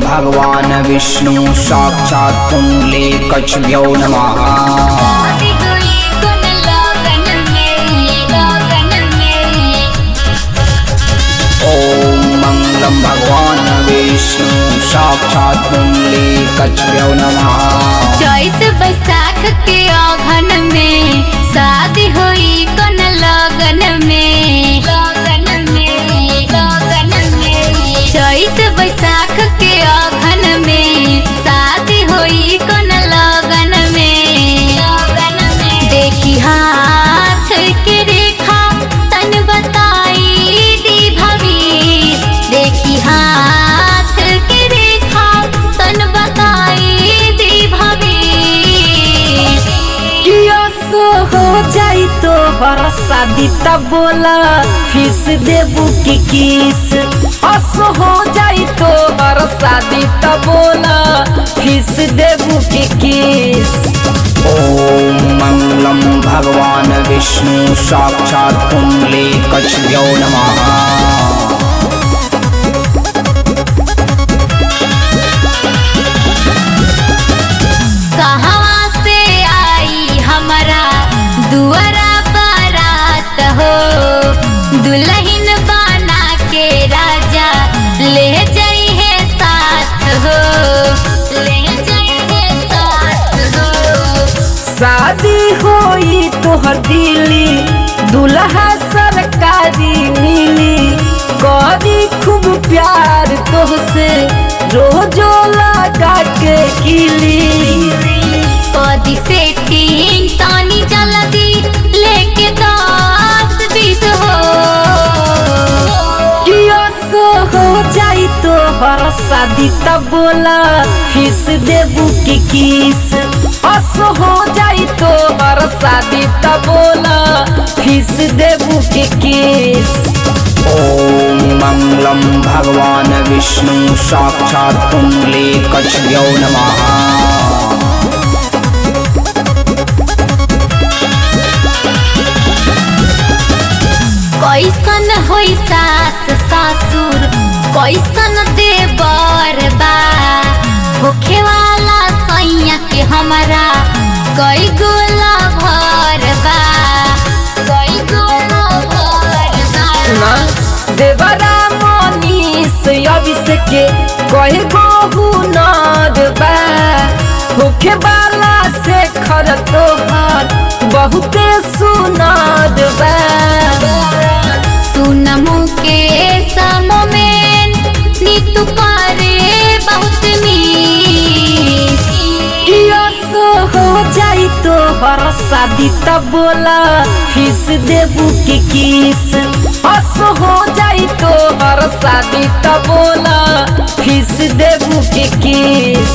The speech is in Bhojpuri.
भगवान विष्णु साक्षात् पुंडलीकच्छभ्यो नमः। ओम मंगलम भगवान विष्णु साक्षात् पुंडलीकच्छभ्यो नमः। चैत बैसाख के अघन में शादी हुई कन लगन में, लगन में, लगन में। चैत बैसाख के अघन में शादी हुई कन लगन में, लगन में। देखी हाथ के रेखा तन बताई दी भविष्य, देखी हाथ के रेखा तन बताई दी भविष्य। हो जाई तो हर शादी तब बोला फीस देबू की किस। असो हो जाई तो हर शादी तब बोला फीस देबू की किस। ओम मंगलम भगवान विष्णु साक्षात् पुंडलीकच्छभ्यो नमः। दुआरा बारात हो दुल्हन बना के राजा ले जाई है साथ हो, ले जाई है साथ हो। शादी होई तोहर दिली दुल्हा सरकारी मिली, करी खूब प्यार तोहसे रोजो लगा के किली। कदी सेटिंग तानी जल्दी लेके 10-20 हो जाई तो हर शादी तब बोला फीस देबू की किस। असो हो जाई तो हर शादी तब बोला फीस देबू की किस। ओम मंगलम भगवान विष्णु साक्षात् पुंडलीकच्छभ्यो नमः। कैसन होई सास ससुर कैसन देवर बा, होखे वाला सैया के हमरा कई गोला भर बा, कई गोला भर बा। देवरा मनीष अभिषेक कहे गहू नद बा, होखे वाला से खर तोहर बहुते सुनद बा। सुनमु के समोमेन नीतू करे बहुत मिस। हो जाई तो हर शादी तब बोला फीस देबू की किस। असो हो जाई तो हर शादी तब बोला फीस देबू की किस।